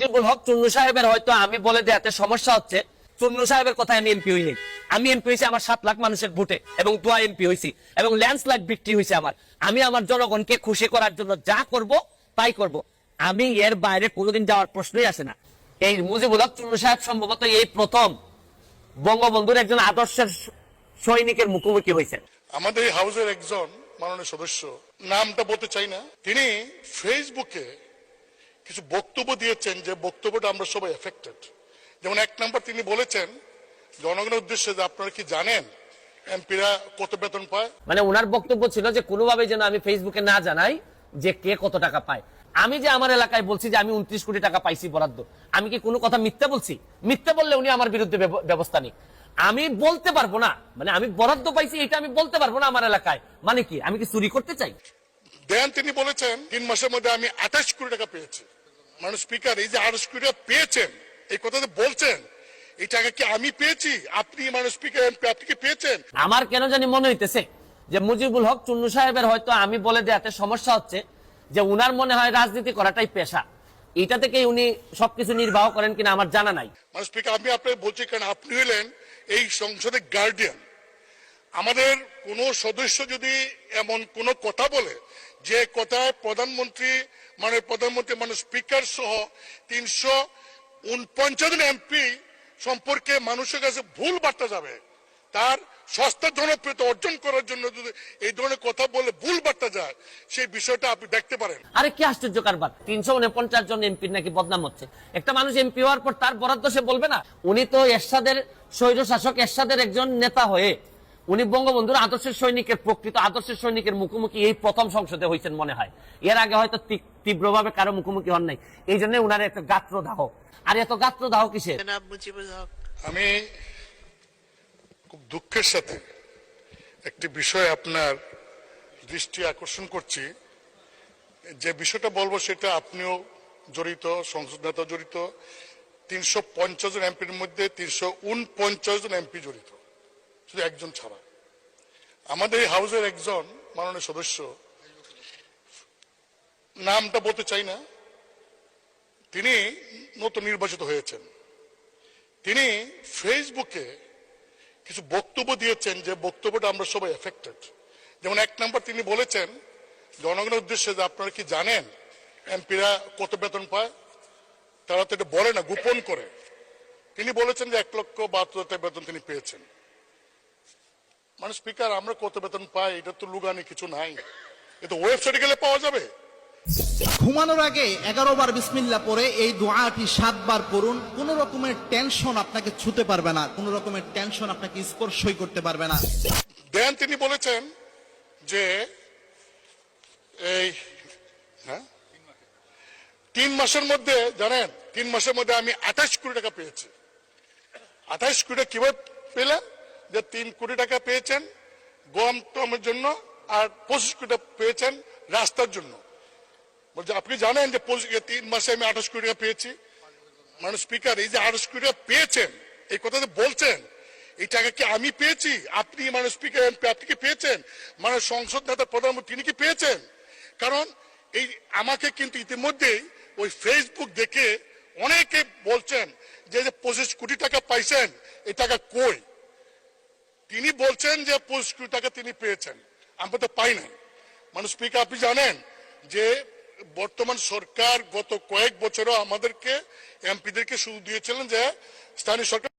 মুজিবুল হক চুন্নু সাহেবের হয়তো আমি বলে দেয়াতে সমস্যা হচ্ছে। চুন্নু সাহেবের কথায় আমি এমপি হইনি। আমি এমপি হয়েছি আমার 7 লাখ মানুষের ভোটে এবং দোয়া এমপি হয়েছি এবং ল্যান্ডস্লাইড ভিক্টরি হয়েছে আমার। আমি আমার জনগণকে খুশি করার জন্য যা করব তাই করব। আমি এর বাইরে কোনোদিন যাওয়ার প্রশ্নই আসে না। এই মুজিবুল হক চুন্নু সাহেব সম্ভবত এই প্রথম বঙ্গবন্ধুর একজন আদর্শের সৈনিকের মুখোমুখি হয়েছে। আমাদের এই হাউসের একজন মাননীয় সদস্য, নামটা বলতে চাই না, তিনি ফেসবুকে কিছু বক্তব্য দিয়েছেন যে বক্তব্যটা আমরা সবাই এফেক্টেড। যেমন 1 নম্বর তিনি বলেছেন জনগণের উদ্দেশ্যে যে আপনারা কি জানেন এমপিরা কত বেতন পায়। মানে ওনার বক্তব্য ছিল যে কোনোভাবে যেন আমি ফেসবুকে না জানাই যে কে কত টাকা পায়। আমি যে আমার এলাকায় বলছি যে আমি 29 কোটি টাকা পাইছি বরাদ্দ, আমি কি কোনো কথা মিথ্যা বলছি? মিথ্যা বললে উনি আমার বিরুদ্ধে ব্যবস্থা নিক। আমি বলতে পারবো না, মানে আমি বরাদ্দ পাইছি এটা আমি বলতে পারবো না আমার এলাকায়, মানে কি আমি কি চুরি করতে চাই? দেন তিনি বলেছেন 3 মাসের মধ্যে আমি 28 কোটি টাকা পেয়েছি। মানে স্পিকার, এই যে 28 কোটি টাকা পেয়েছেন এই কথাতে বলছেন এই টাকা কি আমি পেয়েছি? আপনি মানে স্পিকার এমপি আপনি কি পেয়েছেন? আমার কেন জানি মনে হইতেছে যে মুজিবুল হক চুন্নু সাহেবের হয়তো আমি বলে দেয়াতে সমস্যা হচ্ছে যে উনার মনে হয় রাজনীতি করাটাই পেশা। এটা থেকেই উনি সবকিছু নির্বাহ করেন কিনা আমার জানা নাই। মানে স্পিকার, আমি আপনাকে বলছি কারণ আপনি হলেন এই সংসদের গার্ডিয়ান। আমাদের কোন সদস্য যদি এমন কোন কথা বলে যে কথায় প্রধানমন্ত্রী মানে স্পিকার সহ 349 জন এমপি সম্পর্কে মানুষের কাছে ভুল বার্তা যাবে, তার সস্তা জনপ্রিয়তা অর্জন করার জন্য যদি এই ধরনের কথা বলে ভুল বার্তা যায়, সেই বিষয়টা আপনি দেখতে পারেন। আরে কি আশ্চর্য কারবার, 349 জন এমপির নাকি বদনাম হচ্ছে। একটা মানুষ এমপি হওয়ার পর তার বরাদ্দ সে বলবে না? উনি তো এরশাদের স্বৈরশাসক এরশাদের একজন নেতা হয়ে উনি বঙ্গবন্ধুর আদর্শের সৈনিকের, প্রকৃত আদর্শের সৈনিকের মুখোমুখি এই প্রথম সংসদে হয়েছেন মনে হয়। এর আগে হয়তো তীব্রভাবে কারো মুখোমুখি হন নাই। এই জন্য উনার এত গাত্রদাহ। আর এত গাত্রদাহ কিসের? আমি খুব দুঃখের সাথে একটি বিষয় আপনার দৃষ্টি আকর্ষণ করছি। যে বিষয়টা বলবো সেটা আপনিও জড়িত, সংসদ নেতা জড়িত। 350 জন এমপির মধ্যে 349 জন এমপি জড়িত, শুধু একজন ছাড়া। আমাদের এই হাউসের একজন মাননীয় সদস্য, নামটা বলতে চাই না, তিনি নতুন নির্বাচিত হয়েছেন। তিনি ফেসবুকে কিছু বক্তব্য দিয়েছেন যে বক্তব্যটা আমরা সবাই এফেক্টেড। যেমন 1 নম্বর তিনি বলেছেন জনগণের উদ্দেশ্যে যে আপনারা কি জানেন এমপিরা কত বেতন পায়। তারা তো এটা বলে না, গোপন করে। তিনি বলেছেন যে 1,72,000 টাকা বেতন তিনি পেয়েছেন। মানে স্পিকার, আমরা কত বেতন পাই এটা তো লুগানি কিছু নাই, এটা ওয়েবসাইটে গেলে পাওয়া যাবে। ঘুমানোর আগে 11 বার বিসমিল্লাহ পড়ে এই দোয়াটি 7 বার পড়ুন। কোন রকমের টেনশন আপনাকে ছুতে পারবে না, কোন রকমের টেনশন আপনাকে স্পর্শই করতে পারবে না। দেন তিনি বলেছেন যে এই 3 মাসের মধ্যে, জানেন 3 মাসের মধ্যে আমি 28 কোটি টাকা পেয়েছি। 28 কোটি টাকা কিভাবে পেলেন? যে 3 কোটি টাকা পেয়েছেন গম টমের জন্য আর 25 কোটি টাকা পেয়েছেন রাস্তার জন্য। বলছে আপনি জানেন যে 3 মাসে আমি 28 কোটি টাকা পেয়েছি। মানে স্পিকার, এই যে 28 কোটি টাকা পেয়েছেন এই কথাতে বলছেন এই টাকা কি আমি পেয়েছি? আপনি মানে স্পিকার এমপি আপনি কি পেয়েছেন? মানে সংসদ নেতা প্রধানমন্ত্রী তিনি কি পেয়েছেন? কারণ এই আমাকে কিন্তু ইতিমধ্যেই ওই ফেসবুক দেখে অনেকে বলছেন যে 25 কোটি টাকা পাইছেন, এই টাকা কই? তিনি বলছেন যে 25 কোটি টাকা তিনি পেয়েছেন, আমরা তো পাই নাই। মানে স্পিকার, আপনি জানেন যে বর্তমান সরকার গত কয়েক বছরও আমাদেরকে এমপিদেরকে সুযোগ দিয়েছিলেন যে স্থানীয় সরকার